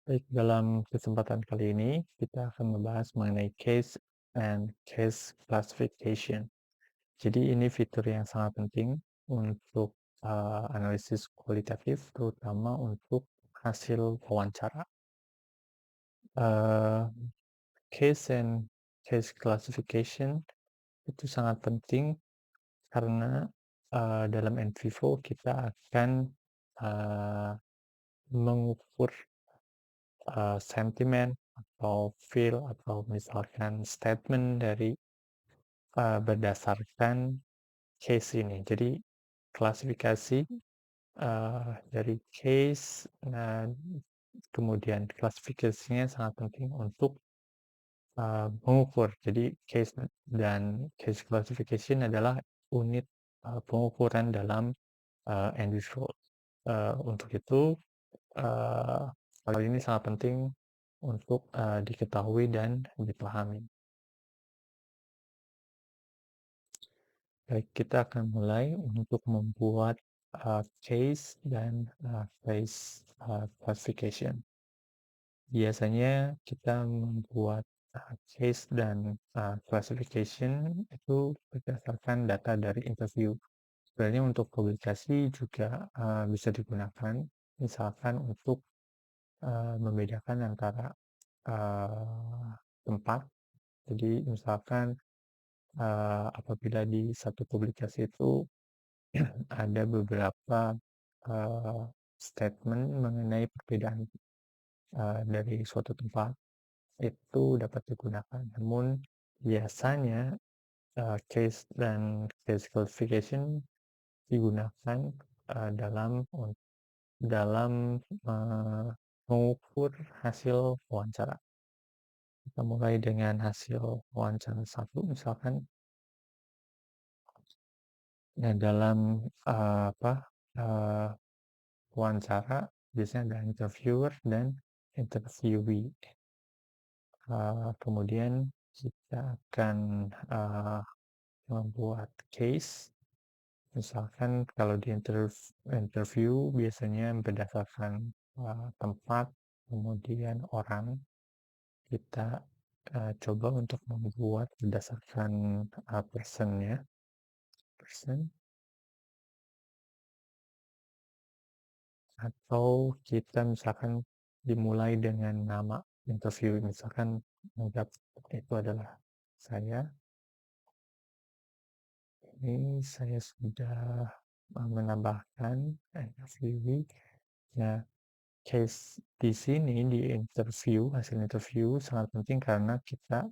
Baik, dalam kesempatan kali ini kita akan membahas mengenai case and case classification. Jadi ini fitur yang sangat penting untuk analisis kualitatif, terutama untuk hasil wawancara. Eh, Case and case classification itu sangat penting karena dalam NVivo kita akan eh, mengukur sentimen atau feel atau misalkan statement dari berdasarkan case ini. Jadi klasifikasi dari case, nah, kemudian klasifikasinya sangat penting untuk mengukur. Jadi case dan case classification adalah unit pengukuran dalam NVivo. Untuk itu Eee, hal ini sangat penting untuk diketahui dan dipahami. Baik, kita akan mulai untuk membuat case dan case classification. Biasanya kita membuat case dan classification itu berdasarkan data dari interview. Sebenarnya untuk publikasi juga bisa digunakan, misalkan untuk membedakan antara tempat. Jadi misalkan apabila di satu publikasi itu ada beberapa statement mengenai perbedaan dari suatu tempat, itu dapat digunakan. Namun biasanya case dan case classification digunakan dalam dalam mengukur hasil wawancara. Kita mulai dengan hasil wawancara satu misalkan. Nah, dalam eee, wawancara biasanya ada interviewer dan interviewee. Kemudian kita akan membuat case. Misalkan kalau di interview biasanya berdasarkan tempat, kemudian orang. Kita coba untuk membuat berdasarkan person, atau kita misalkan dimulai dengan nama interview, misalkan anggap itu adalah saya. Ini saya sudah menambahkan interviewee. Nah, case di sini di interview, hasil interview sangat penting karena kita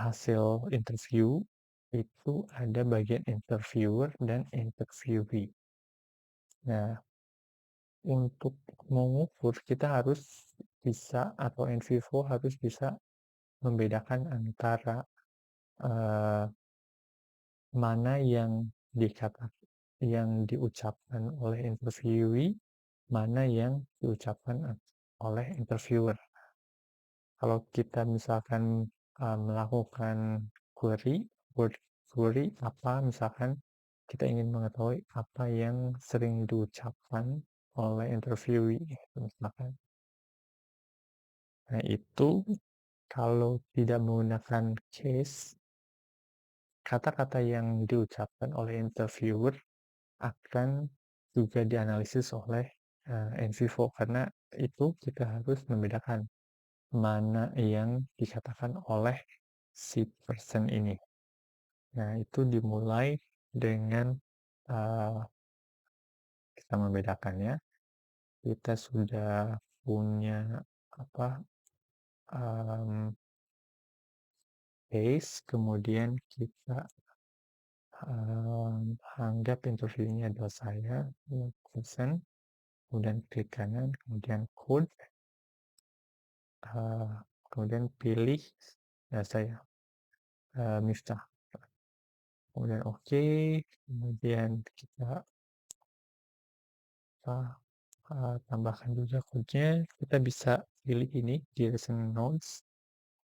hasil interview itu ada bagian interviewer dan interviewee. Nah, untuk mengukur kita harus bisa atau NVivo harus bisa membedakan antara eh, mana yang diucapkan oleh interviewee, mana yang diucapkan oleh interviewer. Kalau kita misalkan melakukan query, word query apa, misalkan kita ingin mengetahui apa yang sering diucapkan oleh interviewee, misalkan. Nah, itu kalau tidak menggunakan case, kata-kata yang diucapkan oleh interviewer akan juga dianalisis oleh NVivo karena itu kita harus membedakan mana yang dikatakan oleh si person ini. Nah, itu dimulai dengan kita membedakannya. Kita sudah punya apa case, kemudian kita anggap interviewnya adalah saya, person, kemudian klik kanan, kemudian code, kemudian pilih saya, Miftah. Kemudian oke, kemudian kita tambahkan juga code-nya. Kita bisa pilih ini di recent notes,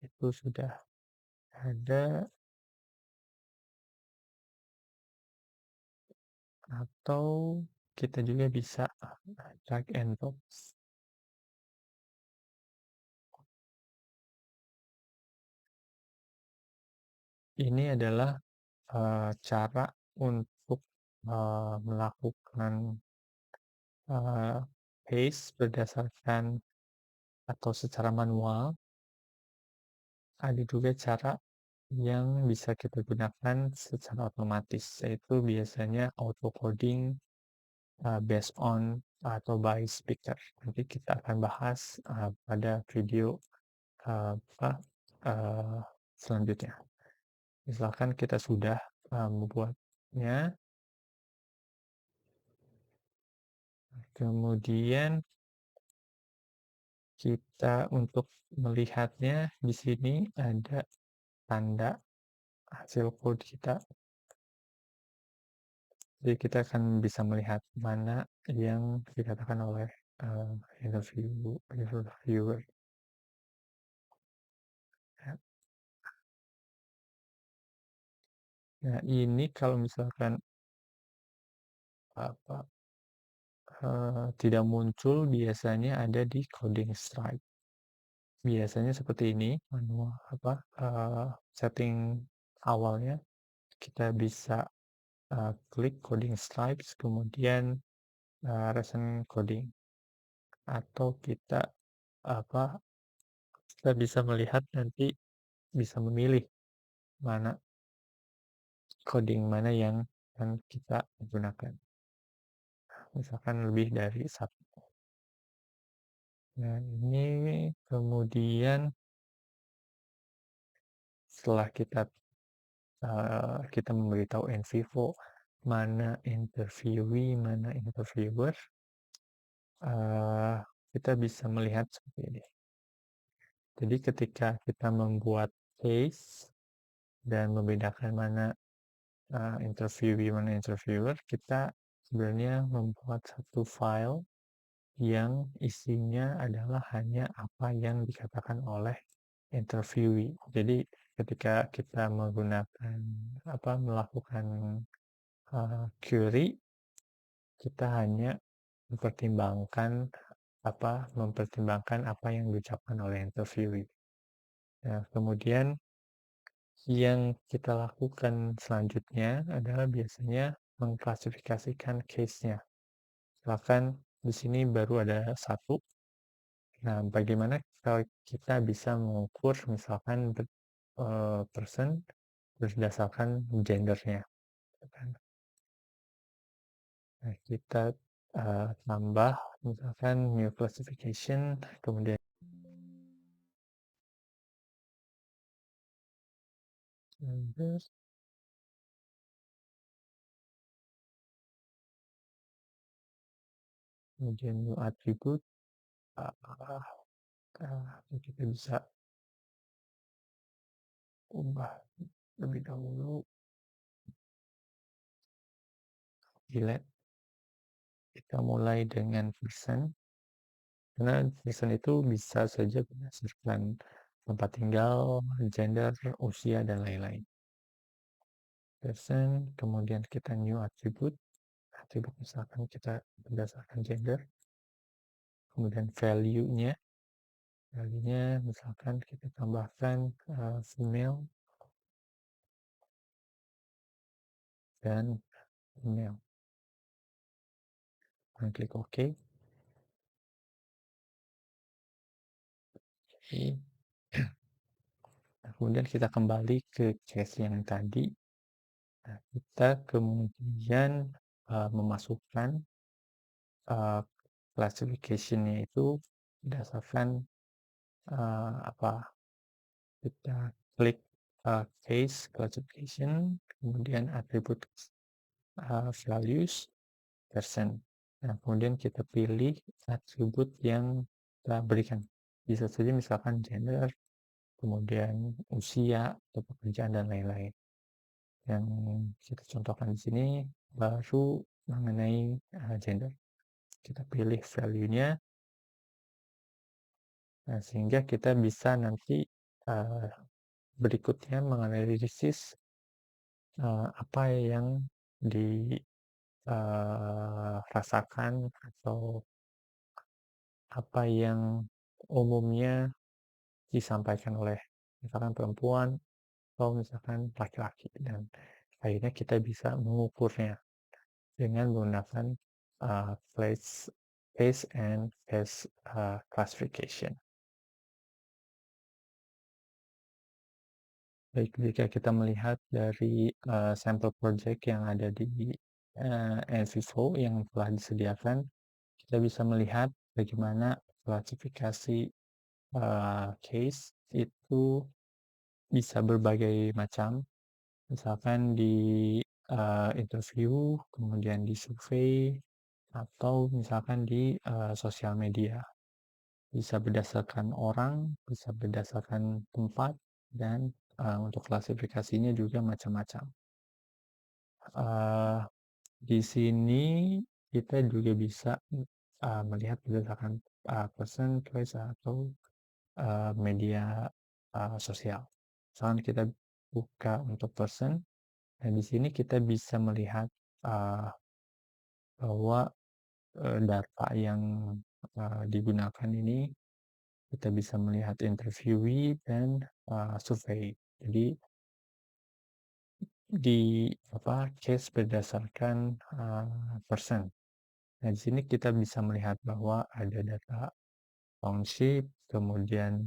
itu sudah ada, atau kita juga bisa drag and drop. ini adalah, cara untuk, melakukan, eee, paste berdasarkan atau secara manual. Ada juga cara yang bisa kita gunakan secara otomatis, yaitu biasanya auto coding, based on atau by speaker. Nanti kita akan bahas, pada video, apa, eee, selanjutnya. Misalkan kita sudah, membuatnya, kemudian kita untuk melihatnya di sini ada tanda hasil code kita. Jadi kita akan bisa melihat mana yang dikatakan oleh, eee, interviewer, ya. Nah, ini kalau misalkan, apa, tidak muncul biasanya ada di coding strike. Biasanya seperti ini manual setting awalnya kita bisa, klik coding stripes kemudian, recent coding atau kita, apa, kita bisa melihat nanti bisa memilih mana coding mana yang akan kita gunakan. Misalkan lebih dari satu. Nah, ini kemudian setelah kita memberitahu NVivo mana interviewee, mana interviewer, eee, kita bisa melihat seperti ini. Jadi ketika kita membuat case dan membedakan mana, interviewee, mana interviewer, kita sebenarnya membuat satu file yang isinya adalah hanya apa yang dikatakan oleh interviewee. Jadi ketika kita menggunakan melakukan, query, kita hanya mempertimbangkan apa yang diucapkan oleh interviewee. Nah, kemudian yang kita lakukan selanjutnya adalah biasanya mengklasifikasikan case-nya. Misalkan di sini baru ada satu. Nah, bagaimana kalau kita bisa mengukur misalkan person berdasarkan gendernya, gitu kan. Nah, kita, tambah misalkan new classification, kemudian gender, kemudian new attribute, kita bisa ubah lebih dahulu, delete, kita mulai dengan person, karena person itu bisa saja berdasarkan tempat tinggal, gender, usia, dan lain-lain. Person, kemudian kita new attribute, atribut misalkan kita berdasarkan gender, kemudian value-nya misalkan kita tambahkan, female dan male, dan klik OK. Jadi, kemudian kita kembali ke case yang tadi. Nah, kita kemudian, memasukkan, eee, classification-nya itu berdasarkan, apa, kita klik, case classification, kemudian atribut, values, person. Nah, kemudian kita pilih atribut yang kita berikan. Bisa saja misalkan gender, kemudian usia, atau pekerjaan, dan lain-lain. Yang kita contohkan di sini baru mengenai, gender. Kita pilih value-nya, nah sehingga kita bisa nanti, eee, berikutnya menganalisis, apa yang dirasakan atau apa yang umumnya disampaikan oleh misalkan perempuan atau misalkan laki-laki dan akhirnya kita bisa mengukurnya dengan menggunakan place case and case classification. Baik, jika kita melihat dari sampel project yang ada di NVivo yang telah disediakan, kita bisa melihat bagaimana klasifikasi case itu bisa berbagai macam, misalkan di interview, kemudian di survei, atau misalkan di sosial media. Bisa berdasarkan orang, bisa berdasarkan tempat, dan untuk klasifikasinya juga macam-macam. Eee, di sini kita juga bisa melihat berdasarkan person, place, atau media sosial. Misalkan kita buka untuk person, dan di sini kita bisa melihat eee, bahwa data yang digunakan ini kita bisa melihat interviewee dan survei. Jadi di case berdasarkan person. Nah, di sini kita bisa melihat bahwa ada data township, kemudian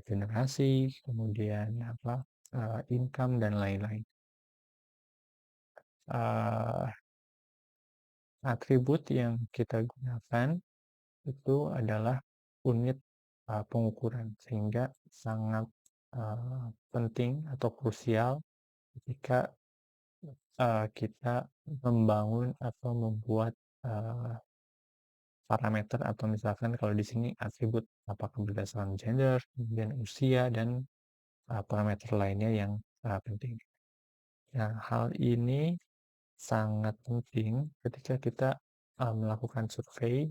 generasi, kemudian income dan lain-lain. Uh, Atribut yang kita gunakan itu adalah unit pengukuran, sehingga sangat penting atau krusial ketika kita membangun atau membuat parameter, atau misalkan kalau di sini atribut, apakah berdasarkan gender, kemudian usia, dan parameter lainnya yang penting. Nah, hal ini sangat penting ketika kita melakukan survei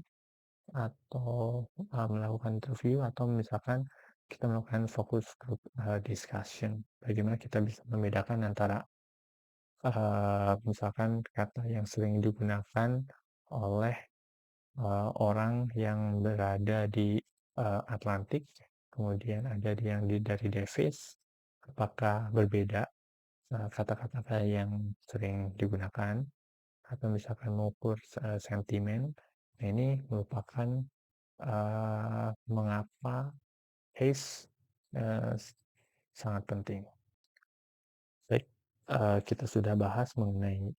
atau melakukan interview, atau misalkan kita melakukan focus group discussion. Bagaimana kita bisa membedakan antara misalkan kata yang sering digunakan oleh orang yang berada di Atlantik, kemudian ada yang dari Davis, apakah berbeda kata-kata yang sering digunakan, atau misalkan mengukur sentimen. Nah, ini merupakan mengapa case sangat penting. Baik, kita sudah bahas mengenai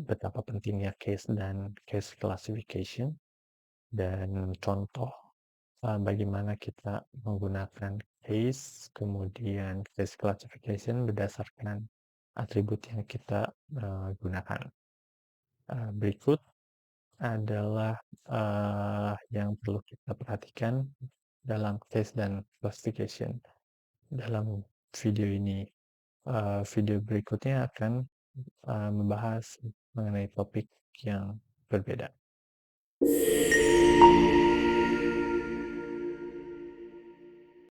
betapa pentingnya case dan case classification, dan contoh bagaimana kita menggunakan case, kemudian case classification berdasarkan atribut yang kita gunakan. Berikut adalah yang perlu kita perhatikan dalam case dan classification dalam video ini. Video berikutnya akan membahas mengenai topik yang berbeda.